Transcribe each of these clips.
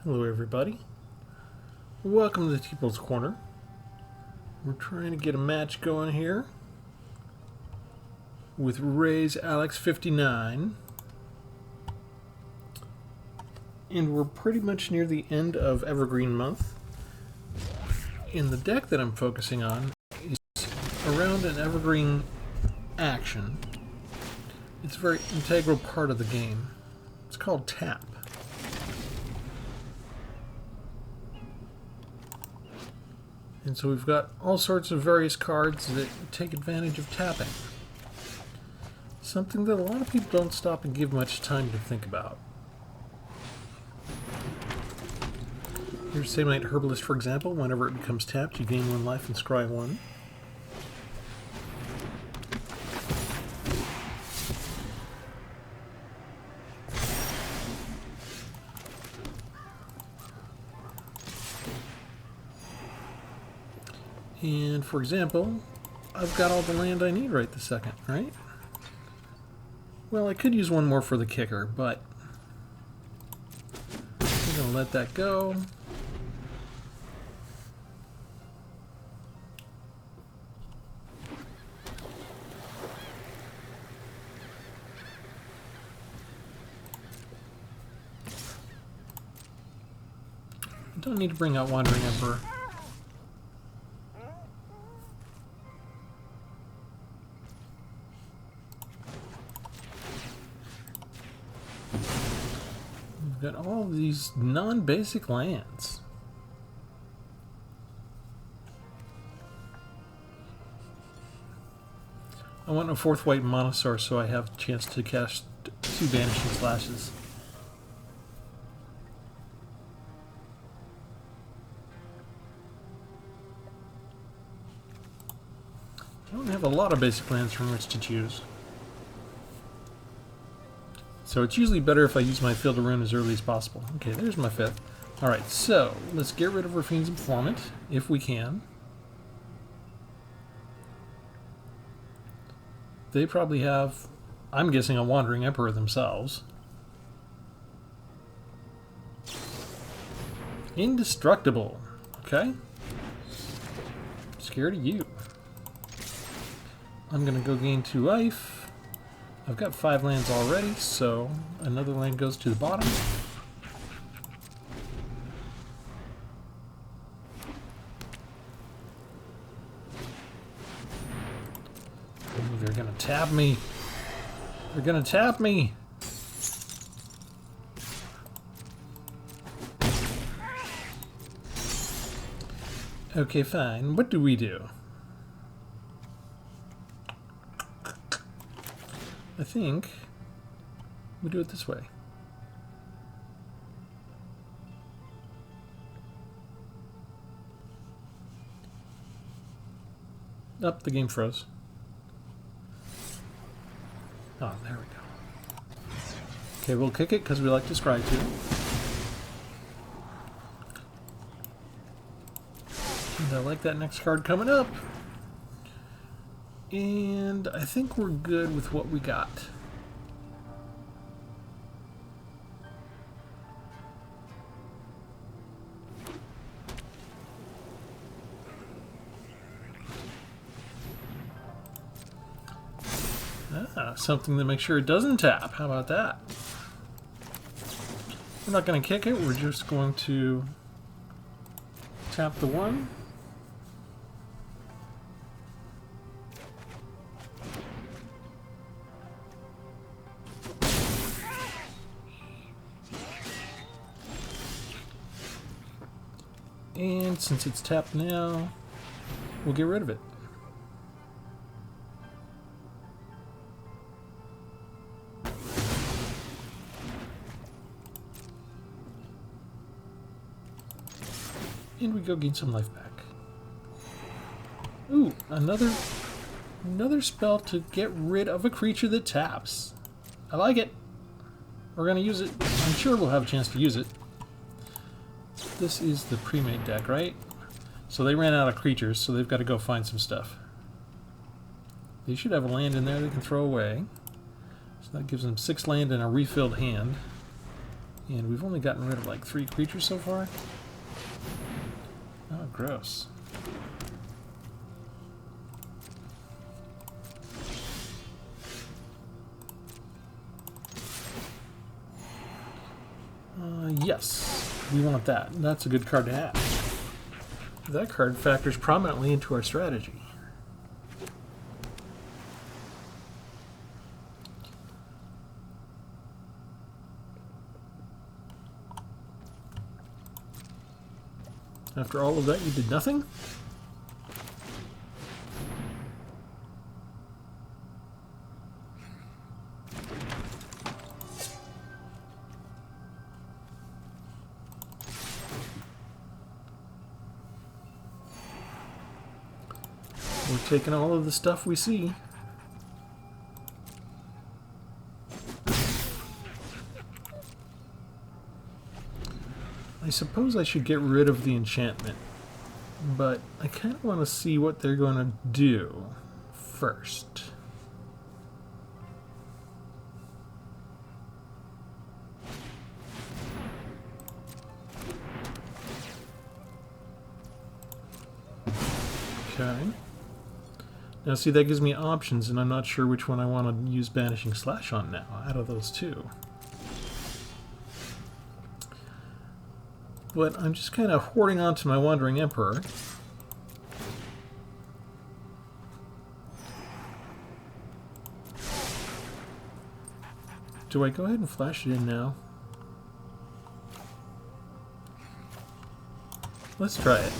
Hello everybody. Welcome to the Tpull's Corner. We're trying to get a match going here with Ray's Alex 59. And we're pretty much near the end of Evergreen month. And the deck that I'm focusing on is around an Evergreen action. It's a very integral part of the game. It's called Tap. And so we've got all sorts of various cards that take advantage of tapping. Something that a lot of people don't stop and give much time to think about. Here's Samite Herbalist, for example. Whenever it becomes tapped, you gain 1 life and scry 1. And for example, I've got all the land I need right this second, right? Well, I could use 1 more for the kicker, but I'm going to let that go. I don't need to bring out Wandering Emperor. We've got all these non-basic lands. I want a 4th white Monosaur so I have a chance to cast 2 Banishing Slashes. I don't have a lot of basic lands from which to choose. So it's usually better if I use my Field of Ruin as early as possible. Okay, there's my 5th. Alright, so let's get rid of Rafine's Informant, if we can. They probably have, I'm guessing, a Wandering Emperor themselves. Indestructible. Okay. Scared of you. I'm going to go gain 2 life. I've got 5 lands already, so another land goes to the bottom. Ooh, they're gonna tap me. They're gonna tap me. Okay, fine. What do we do? I think we do it this way. Up, the game froze. Oh, there we go. Okay, we'll kick it because we like to scry too. And I like that next card coming up. And I think we're good with what we got. Something to make sure it doesn't tap. How about that? We're not going to kick it. We're just going to tap the 1. And since it's tapped now, we'll get rid of it. And we go gain some life back. Ooh, another spell to get rid of a creature that taps. I like it. We're going to use it. I'm sure we'll have a chance to use it. This is the pre-made deck, right? So they ran out of creatures, so they've got to go find some stuff. They should have a land in there they can throw away. So that gives them 6 land and a refilled hand. And we've only gotten rid of like 3 creatures so far. Oh, gross. Yes, we want that. That's a good card to have. That card factors prominently into our strategy. After all of that, you did nothing? We're taking all of the stuff we see. I suppose I should get rid of the enchantment, but I kind of want to see what they're going to do first. Okay. Now see, that gives me options, and I'm not sure which one I want to use Banishing Slash on now, out of those two. But I'm just kind of hoarding on to my Wandering Emperor. Do I go ahead and flash it in now? Let's try it.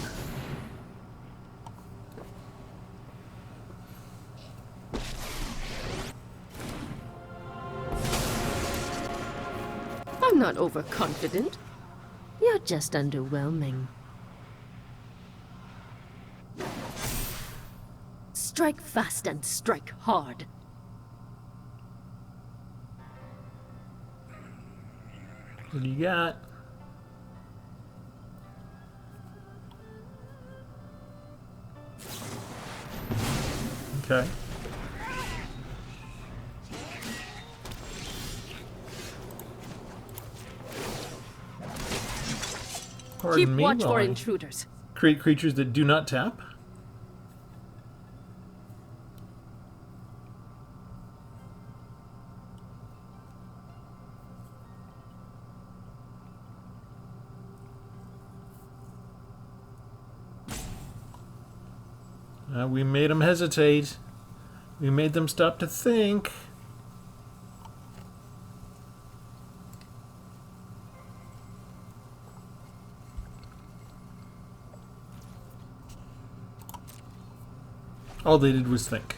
I'm not overconfident. You're just underwhelming. Strike fast and strike hard. What do you got? Okay. Keep Pardon me watch while for I intruders. create creatures that do not tap. We made them hesitate. We made them stop to think. All they did was think.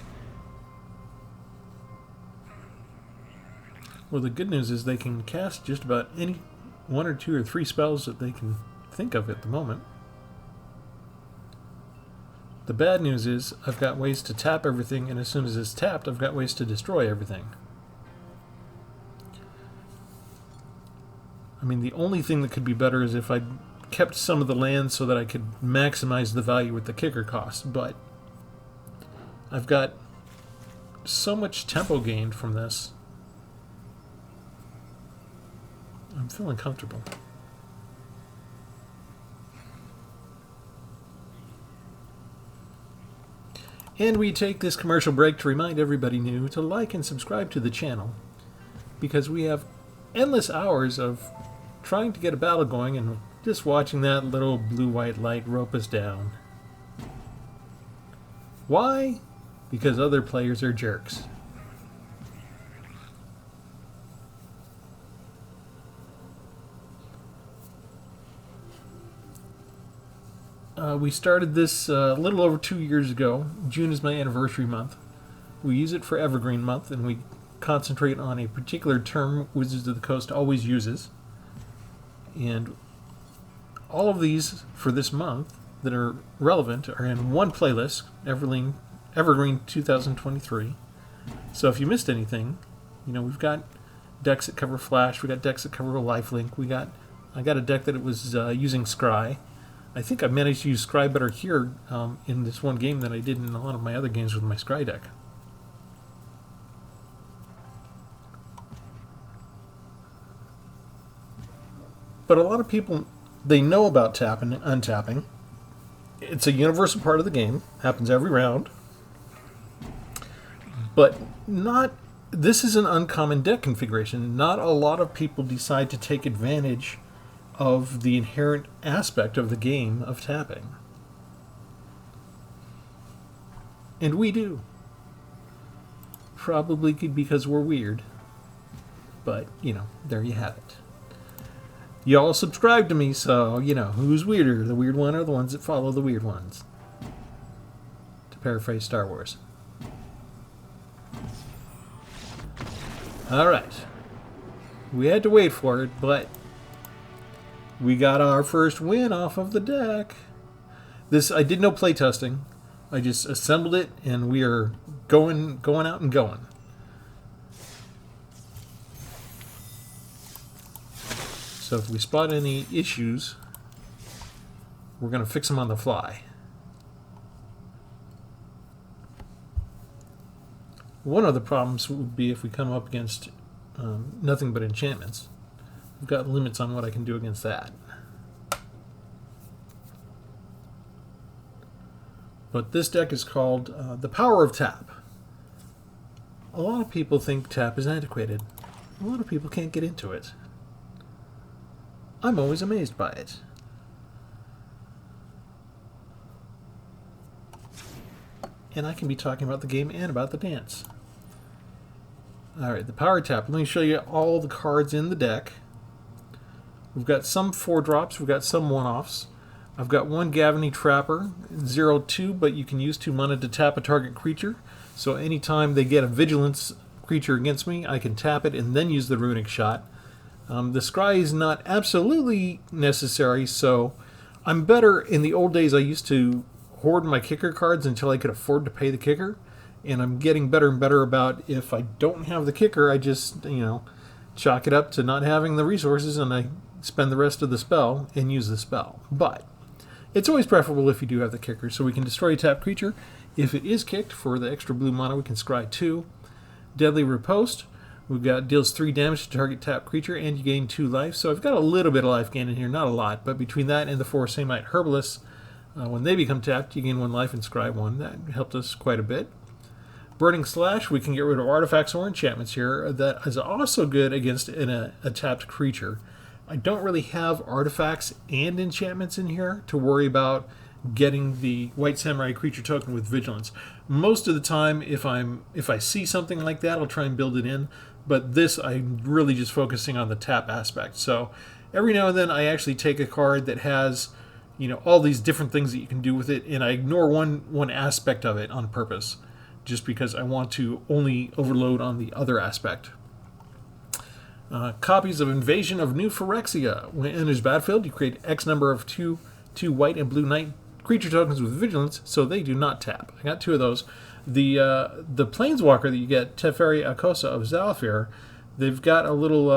Well, the good news is they can cast just about any 1 or 2 or 3 spells that they can think of at the moment. The bad news is I've got ways to tap everything, and as soon as it's tapped, I've got ways to destroy everything. I mean, the only thing that could be better is if I kept some of the land so that I could maximize the value with the kicker cost, but I've got so much tempo gained from this. I'm feeling comfortable. And we take this commercial break to remind everybody new to like and subscribe to the channel, because we have endless hours of trying to get a battle going and just watching that little blue-white light rope us down. Why? Because other players are jerks. We started this a little over 2 years ago. June is my anniversary month. We use it for Evergreen month, and we concentrate on a particular term Wizards of the Coast always uses. And all of these for this month that are relevant are in one playlist, Evergreen 2023. So if you missed anything, you know, we've got decks that cover Flash, we got decks that cover Lifelink, I got a deck that it was using Scry. I think I managed to use Scry better here in this one game than I did in a lot of my other games with my Scry deck. But a lot of people, they know about tapping and untapping. It's a universal part of the game. Happens every round. But not... This is an uncommon deck configuration. Not a lot of people decide to take advantage of the inherent aspect of the game of tapping. And we do. Probably because we're weird. But, you know, there you have it. Y'all subscribe to me, so, you know, who's weirder? The weird one or the ones that follow the weird ones? To paraphrase Star Wars. Alright. We had to wait for it, but we got our first win off of the deck. This, I did no playtesting. I just assembled it, and we are going out and going. So if we spot any issues, we're going to fix them on the fly. One of the problems would be if we come up against nothing but enchantments. I've got limits on what I can do against that. But this deck is called The Power of Tap. A lot of people think tap is antiquated. A lot of people can't get into it. I'm always amazed by it. And I can be talking about the game and about the dance. Alright, the power tap. Let me show you all the cards in the deck. We've got some 4-drops, we've got some 1-offs. I've got one Gavany Trapper, 0/2, but you can use 2 mana to tap a target creature. So anytime they get a Vigilance creature against me, I can tap it and then use the Runic Shot. The scry is not absolutely necessary, so I'm better. In the old days, I used to hoard my kicker cards until I could afford to pay the kicker, and I'm getting better and better about if I don't have the kicker, I just, you know, chalk it up to not having the resources, and I spend the rest of the spell and use the spell. But it's always preferable if you do have the kicker, so we can destroy a tapped creature. If it is kicked for the extra blue mana, we can scry 2. Deadly Riposte. We've got deals 3 damage to target tapped creature, and you gain 2 life. So I've got a little bit of life gain in here, not a lot, but between that and the 4 Samite Herbalists, when they become tapped, you gain 1 life and scry 1. That helped us quite a bit. Burning Slash, we can get rid of artifacts or enchantments here. That is also good against a tapped creature. I don't really have artifacts and enchantments in here to worry about getting the White Samurai creature token with Vigilance. Most of the time, if I see something like that, I'll try and build it in. But this, I'm really just focusing on the tap aspect. So every now and then, I actually take a card that has, you know, all these different things that you can do with it, and I ignore one aspect of it on purpose, just because I want to only overload on the other aspect. Copies of Invasion of New Phyrexia. When it enters battlefield, you create X number of two white and blue knight creature tokens with Vigilance, so they do not tap. I got 2 of those. The Planeswalker that you get, Teferi Akosa of Zalfir, they've got a little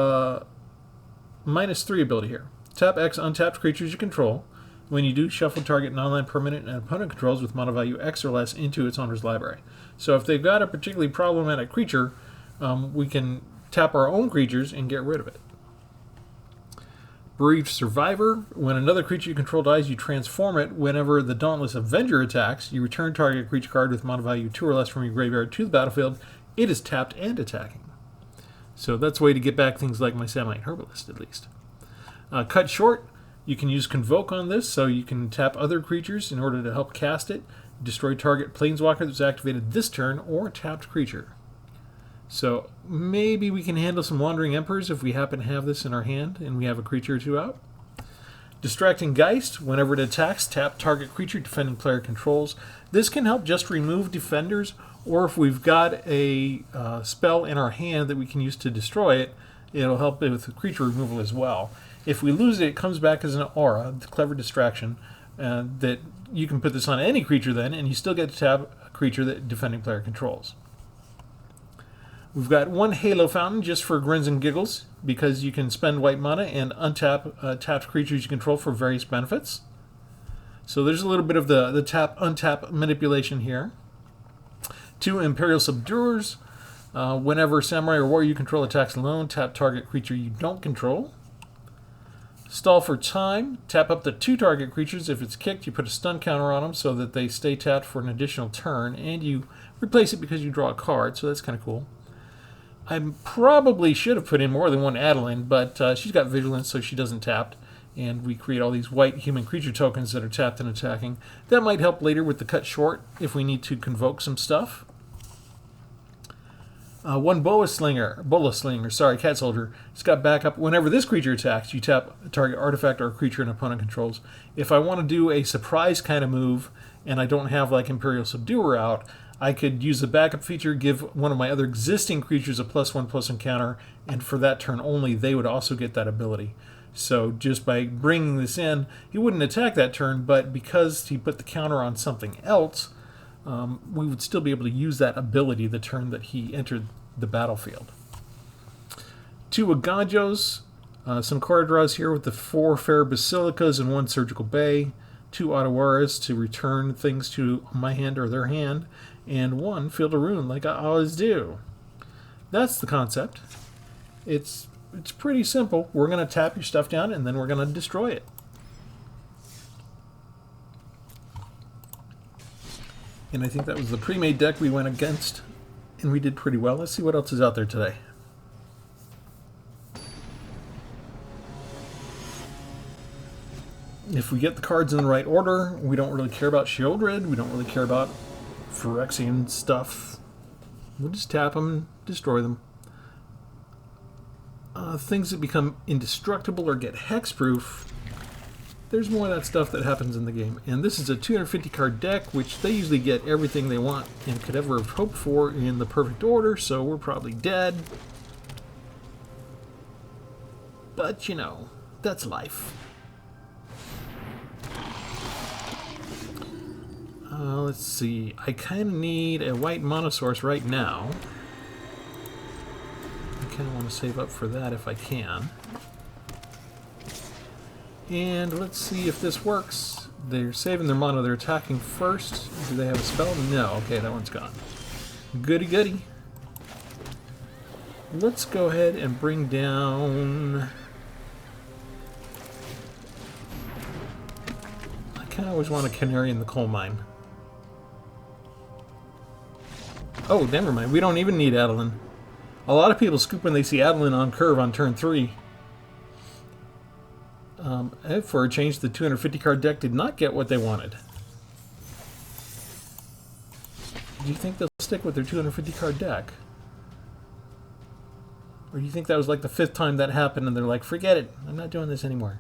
-3 ability here. Tap X untapped creatures you control. When you do, shuffle target non-land permanent and opponent controls with mana value X or less into its owner's library. So if they've got a particularly problematic creature, we can tap our own creatures and get rid of it. Bereaved Survivor. When another creature you control dies, you transform it. Whenever the Dauntless Avenger attacks, you return target creature card with mana value 2 or less from your graveyard to the battlefield. It is tapped and attacking. So that's a way to get back things like my Samite Herbalist, at least. Cut Short. You can use Convoke on this, so you can tap other creatures in order to help cast it. Destroy target Planeswalker that was activated this turn, or tapped creature. So maybe we can handle some Wandering Emperors if we happen to have this in our hand and we have a creature or 2 out. Distracting Geist. Whenever it attacks, tap target creature defending player controls. This can help just remove defenders, or if we've got a spell in our hand that we can use to destroy it, it'll help with creature removal as well. If we lose it, it comes back as an aura, the clever distraction, that you can put this on any creature then, and you still get to tap a creature that defending player controls. We've got 1 Halo Fountain just for grins and giggles, because you can spend white mana and untap tapped creatures you control for various benefits. So there's a little bit of the tap-untap manipulation here. 2 Imperial Subduers. Whenever Samurai or Warrior you control attacks alone, tap target creature you don't control. Stall for time. Tap up to 2 target creatures. If it's kicked, you put a stun counter on them so that they stay tapped for an additional turn, and you replace it because you draw a card, so that's kind of cool. I probably should have put in more than one Adeline, but she's got Vigilance, so she doesn't tap, and we create all these white human creature tokens that are tapped and attacking. That might help later with the cut short if we need to convoke some stuff. 1 Cat Soldier. It's got backup. Whenever this creature attacks, you tap a target artifact or creature an opponent controls. If I want to do a surprise kind of move, and I don't have like Imperial Subduer out, I could use the backup feature, give one of my other existing creatures a +1/+1 counter, and for that turn only, they would also get that ability. So just by bringing this in, he wouldn't attack that turn, but because he put the counter on something else, we would still be able to use that ability the turn that he entered the battlefield. 2 Agajos, some card draws here with the 4 Fair Basilicas and 1 Surgical Bay, 2 Ottawaras to return things to my hand or their hand, and 1 Field of Ruin like I always do. That's the concept. It's pretty simple. We're going to tap your stuff down and then we're going to destroy it. And I think that was the pre-made deck we went against, and we did pretty well. Let's see what else is out there today. If we get the cards in the right order, we don't really care about Shieldred, we don't really care about Phyrexian stuff. We'll just tap them and destroy them. Things that become indestructible or get hexproof, there's more of that stuff that happens in the game. And this is a 250 card deck, which they usually get everything they want and could ever have hoped for in the perfect order, so we're probably dead. But, you know, that's life. Let's see. I kind of need a white Monosaurus right now. I kind of want to save up for that if I can. And let's see if this works. They're saving their mono. They're attacking first. Do they have a spell? No. Okay, that one's gone. Goody goody. Let's go ahead and bring down... I kind of always want a canary in the coal mine. Oh, never mind. We don't even need Adeline. A lot of people scoop when they see Adeline on curve on turn 3. For a change, the 250 card deck did not get what they wanted. Do you think they'll stick with their 250 card deck? Or do you think that was like the 5th time that happened and they're like, forget it, I'm not doing this anymore?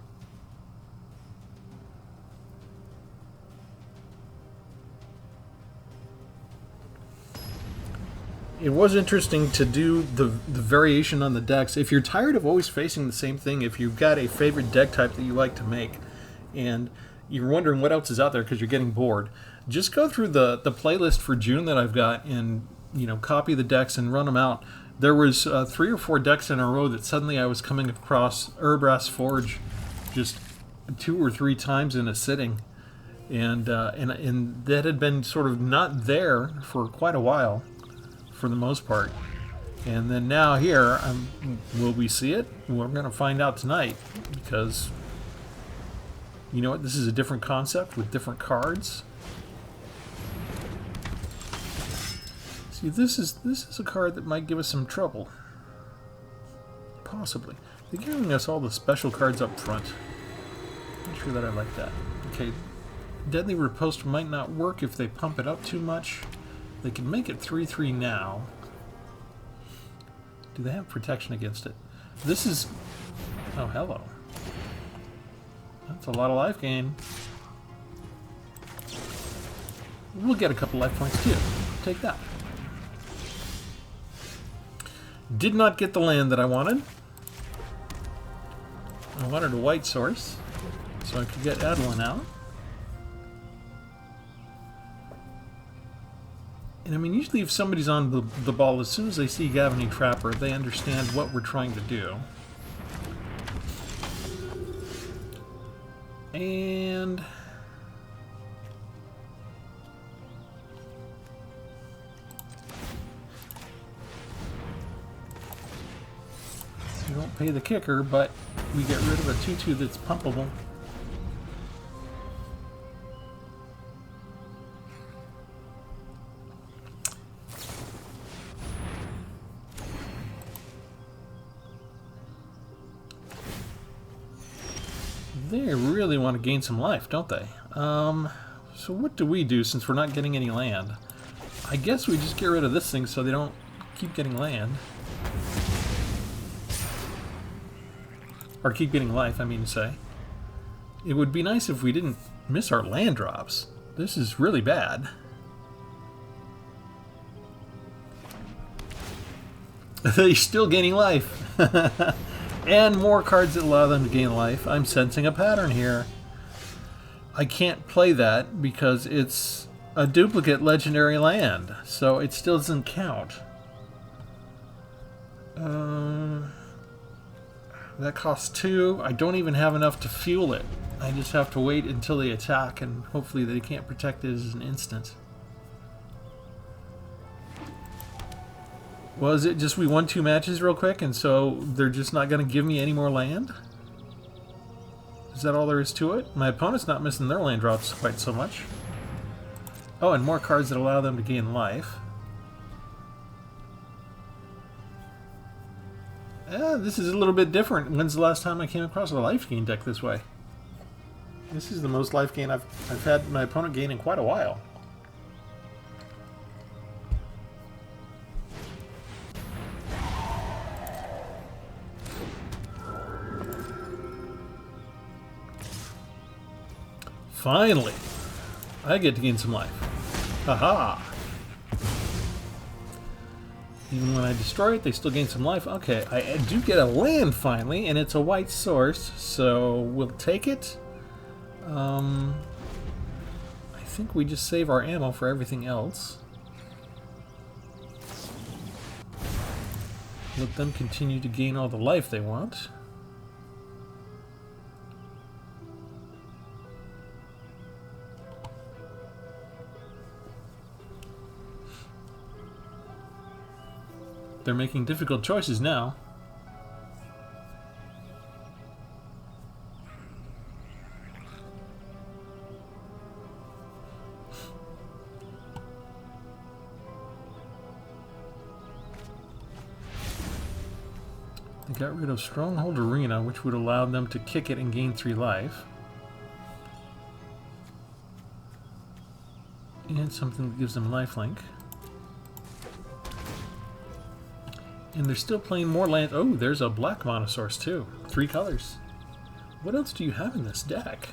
It was interesting to do the variation on the decks. If you're tired of always facing the same thing, if you've got a favorite deck type that you like to make, and you're wondering what else is out there because you're getting bored, just go through the playlist for June that I've got and, you know, copy the decks and run them out. There was 3 or 4 decks in a row that suddenly I was coming across Urbrass Forge just 2 or 3 times in a sitting. And that had been sort of not there for quite a while, for the most part. And then now here, will we see it? We're going to find out tonight, because you know what? This is a different concept with different cards. See, this is a card that might give us some trouble. Possibly. They're giving us all the special cards up front. Not sure that I like that. Okay, Deadly Riposte might not work if they pump it up too much. They can make it 3/3 now. Do they have protection against it? This is... Oh, hello. That's a lot of life gain. We'll get a couple life points too. Take that. Did not get the land that I wanted. I wanted a white source, so I could get Adeline out. And I mean, usually if somebody's on the ball, as soon as they see Gavany Trapper, they understand what we're trying to do. And... you don't pay the kicker, but we get rid of a 2/2 that's pumpable. They really want to gain some life, don't they? So what do we do since we're not getting any land? I guess we just get rid of this thing so they don't keep getting land. Or keep getting life, I mean to say. It would be nice if we didn't miss our land drops. This is really bad. They're still gaining life. And more cards that allow them to gain life. I'm sensing a pattern here. I can't play that because it's a duplicate legendary land, so it still doesn't count. That costs 2. I don't even have enough to fuel it. I just have to wait until they attack, and hopefully they can't protect it as an instant. Was it just we won 2 matches real quick, and so they're just not going to give me any more land? Is that all there is to it? My opponent's not missing their land drops quite so much. Oh, and more cards that allow them to gain life. This is a little bit different. When's the last time I came across a life gain deck this way? This is the most life gain I've had my opponent gain in quite a while. Finally, I get to gain some life. Haha! Even when I destroy it, they still gain some life. Okay, I do get a land finally, and it's a white source, so we'll take it. I think we just save our ammo for everything else. Let them continue to gain all the life they want. They're making difficult choices now. They got rid of Stronghold Arena, which would allow them to kick it and gain 3 life. And something that gives them lifelink. And they're still playing more land. Oh, there's a black mana source too. 3 colors. What else do you have in this deck?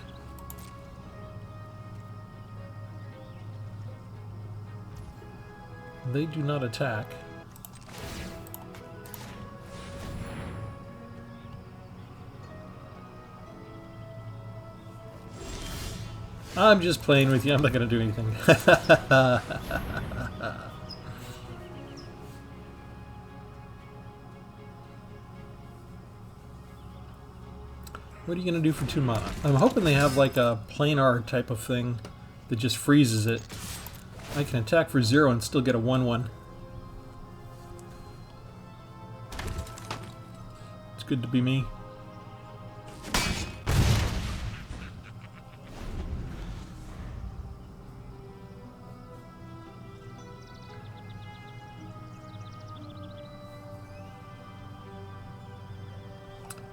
They do not attack. I'm just playing with you. I'm not going to do anything. What are you going to do for 2 mana? I'm hoping they have like a planar type of thing that just freezes it. I can attack for 0 and still get a 1/1. It's good to be me.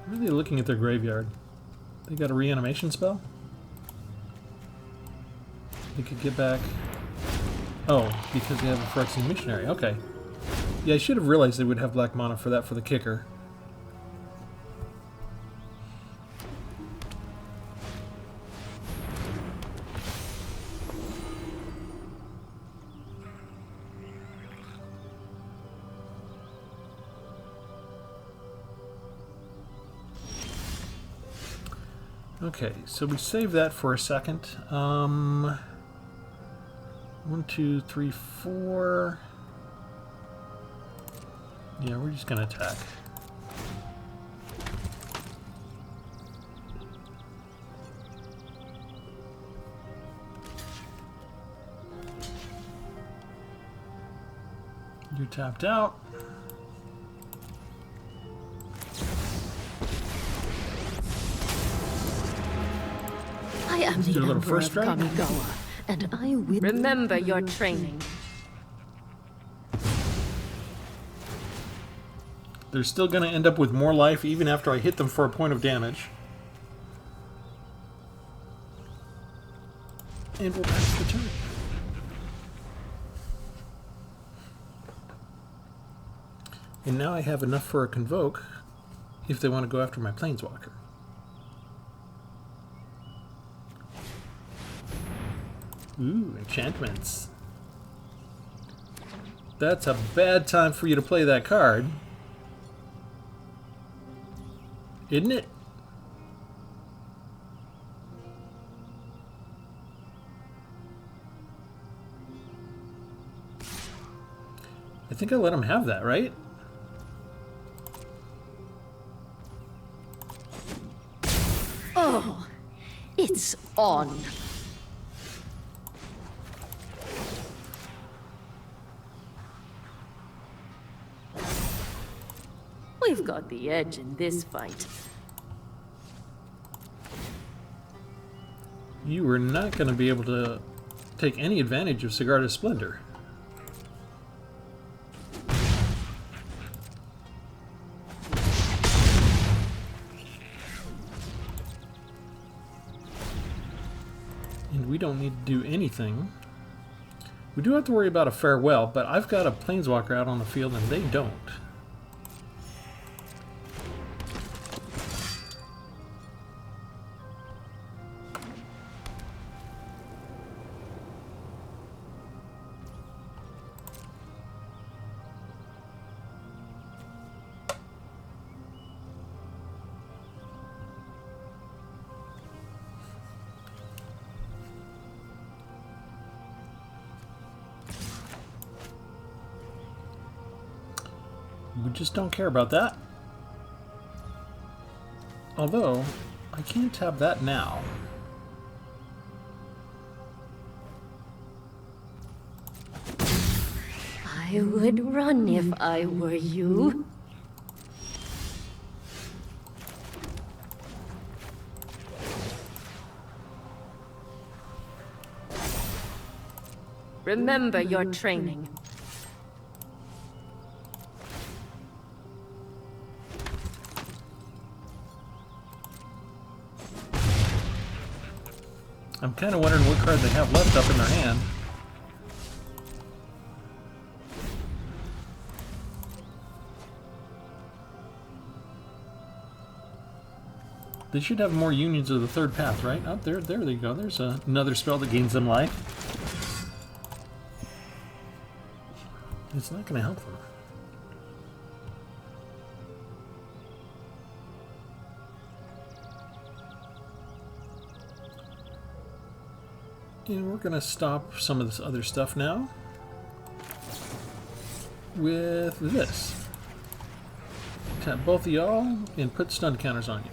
Really looking at their graveyard. They got a reanimation spell? They could get back... Oh, because they have a Phyrexian Missionary. Okay. Yeah, I should have realized they would have black mana for that for the kicker. Okay, so we save that for a second. 1, 2, 3, 4. Yeah, we're just gonna attack. You're tapped out. am Do a the little Emperor first of strike. Kamigawa, and I will... Remember your training. They're still going to end up with more life even after I hit them for a point of damage. And we'll pass the turn. And now I have enough for a Convoke if they want to go after my Planeswalker. Ooh, enchantments. That's a bad time for you to play that card. Isn't it? I think I let him have that, right? Oh, it's on. We've got the edge in this fight. You are not going to be able to take any advantage of Sigarda's Splendor. And we don't need to do anything. We do have to worry about a farewell, but I've got a Planeswalker out on the field and they don't. We just don't care about that. Although, I can tap that now. I would run if I were you. Remember your training. I'm kind of wondering what card they have left up in their hand. They should have more unions of the third path, right? Oh, there they go. There's another spell that gains them life. It's not going to help them. And we're going to stop some of this other stuff now with this. Tap both of y'all and put stun counters on you.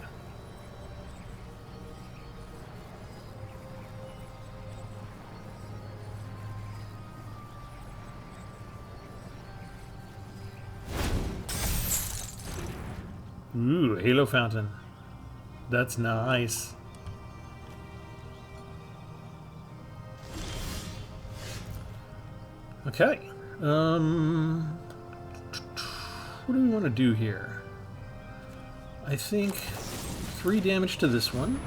Ooh, Halo Fountain. That's nice. Okay. What do we want to do here? I think 3 damage to this one.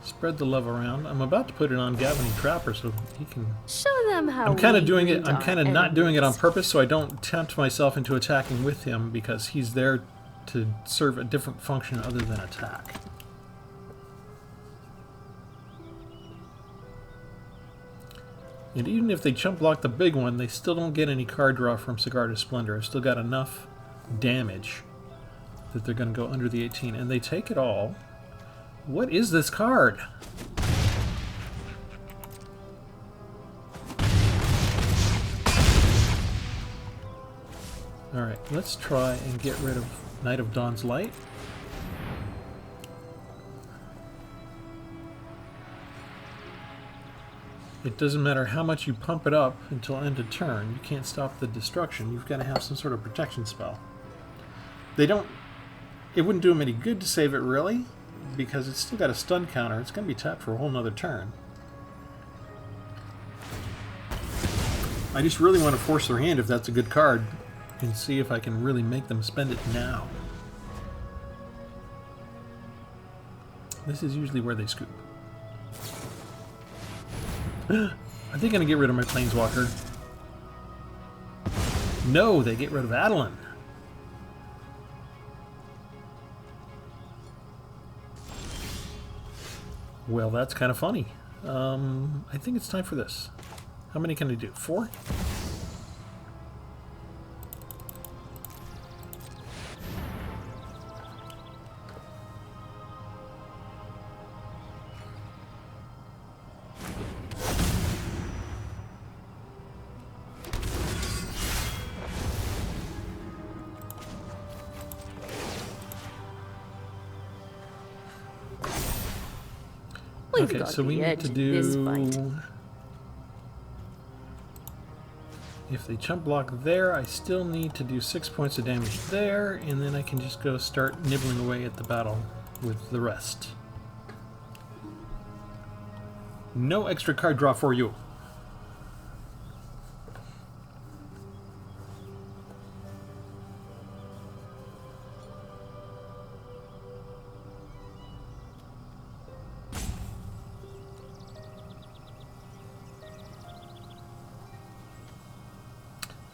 Spread the love around. I'm about to put it on Gavin Trapper so he can... Show them how I'm kind of we doing it. greet I'm our kind of not doing it on enemies. purpose so I don't tempt myself into attacking with him because he's there to serve a different function other than attack. And even if they chump block the big one, they still don't get any card draw from Sigarda's Splendor. I've still got enough damage that they're going to go under the 18. And they take it all. What is this card? Alright, let's try and get rid of Knight of Dawn's Light. It doesn't matter how much you pump it up until end of turn. You can't stop the destruction. You've got to have some sort of protection spell. They don't... It wouldn't do them any good to save it, really, because it's still got a stun counter. It's going to be tapped for a whole nother turn. I just really want to force their hand if that's a good card and see if I can really make them spend it now. This is usually where they scoop. Are they going to get rid of my Planeswalker? No, they get rid of Adeline. Well, that's kind of funny. I think it's time for this. How many can I do? 4? Okay, so we need to do... If they chump block there, I still need to do 6 points of damage there, and then I can just go start nibbling away at the battle with the rest. No extra card draw for you.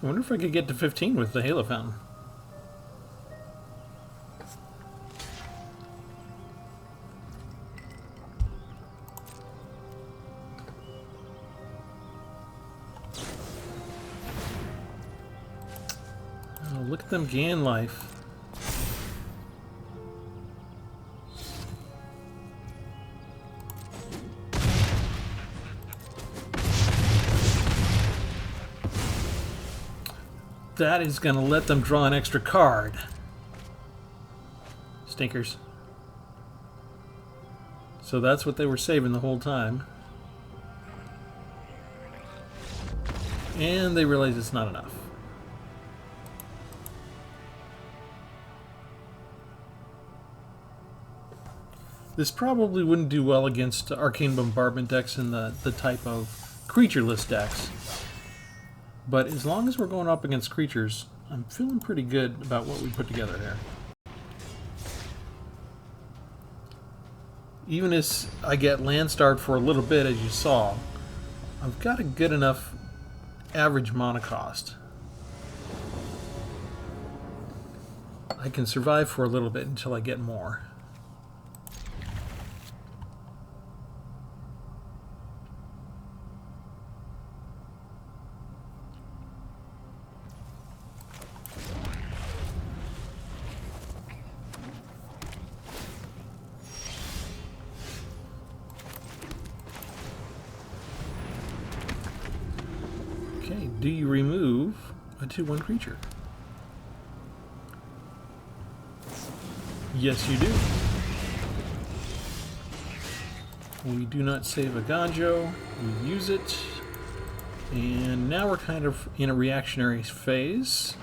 I wonder if I could get to 15 with the Halo Fountain. Oh, look at them gain life. That is going to let them draw an extra card. Stinkers. So that's what they were saving the whole time. And they realize it's not enough. This probably wouldn't do well against Arcane Bombardment decks and the type of creatureless decks. But as long as we're going up against creatures, I'm feeling pretty good about what we put together here. Even as I get land starved for a little bit, as you saw, I've got a good enough average mana cost. I can survive for a little bit until I get more. Okay, do you remove a 2/1 creature? Yes, you do. We do not save a Ganjo. We use it. And now we're kind of in a reactionary phase.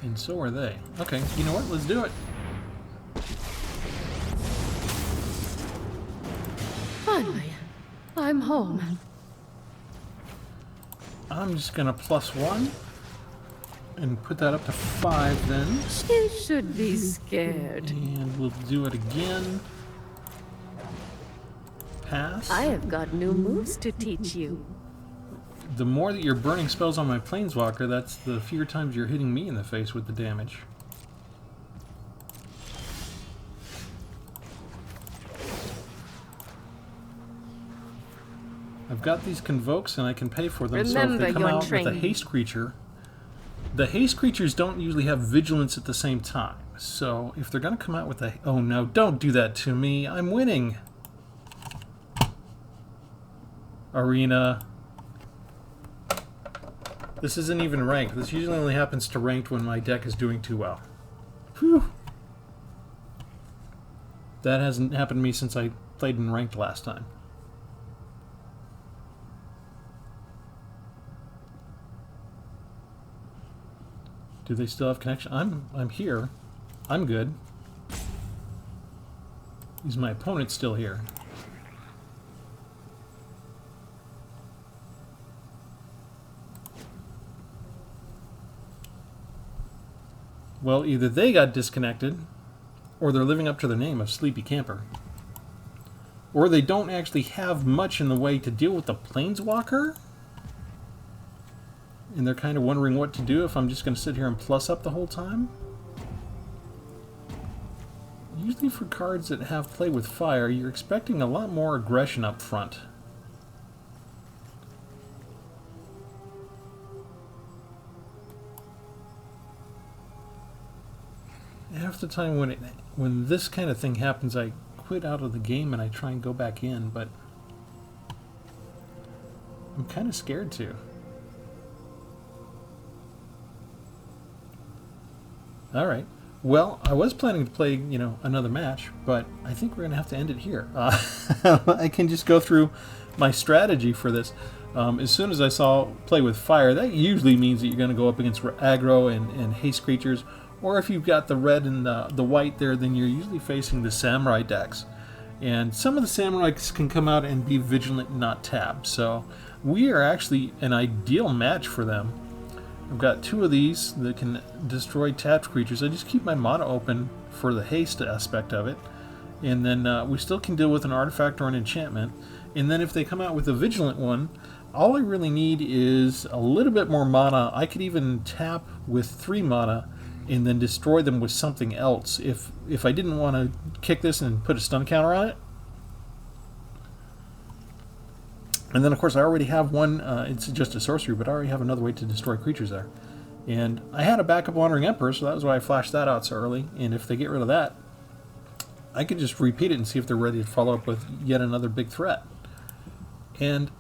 And so are they. Okay, you know what? Let's do it. Finally, I'm home. I'm just gonna +1 and put that up to 5 then. She should be scared. And we'll do it again. Pass. I have got new moves to teach you. The more that you're burning spells on my Planeswalker, that's the fewer times you're hitting me in the face with the damage. I've got these Convokes and I can pay for them, so if they come out with a haste creature, the haste creatures don't usually have vigilance at the same time. So if they're going to come out with a... Oh no, don't do that to me. I'm winning. Arena. This isn't even ranked. This usually only happens to ranked when my deck is doing too well. Whew. That hasn't happened to me since I played in ranked last time. Do they still have connection? I'm here. I'm good. Is my opponent still here? Well, either they got disconnected, or they're living up to their name of Sleepy Camper. Or they don't actually have much in the way to deal with the Planeswalker. And they're kind of wondering what to do if I'm just going to sit here and plus up the whole time. Usually for cards that have play with fire, you're expecting a lot more aggression up front. Half the time when this kind of thing happens, I quit out of the game and I try and go back in, but I'm kind of scared to. Alright. Well, I was planning to play, another match, but I think we're going to have to end it here. I can just go through my strategy for this. As soon as I saw play with fire, that usually means that you're going to go up against aggro and haste creatures, or if you've got the red and the white there, then you're usually facing the samurai decks. And some of the samurais can come out and be vigilant and not tab, so we are actually an ideal match for them. I've got 2 of these that can destroy tapped creatures. I just keep my mana open for the haste aspect of it. And then we still can deal with an artifact or an enchantment. And then if they come out with a vigilant one, all I really need is a little bit more mana. I could even tap with 3 mana and then destroy them with something else. If I didn't want to kick this and put a stun counter on it. And then, of course, I already have one. It's just a sorcery, but I already have another way to destroy creatures there. And I had a backup Wandering Emperor, so that was why I flashed that out so early. And if they get rid of that, I could just repeat it and see if they're ready to follow up with yet another big threat. And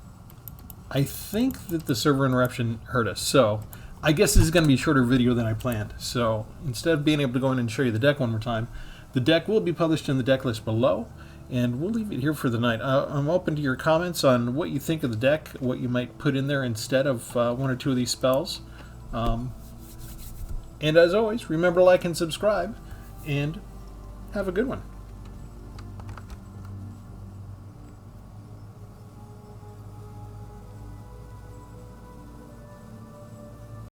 I think that the server interruption hurt us. So I guess this is going to be a shorter video than I planned. So instead of being able to go in and show you the deck one more time, the deck will be published in the deck list below. And we'll leave it here for the night. I'm open to your comments on what you think of the deck, what you might put in there instead of 1 or 2 of these spells. And as always, remember to like and subscribe, and have a good one.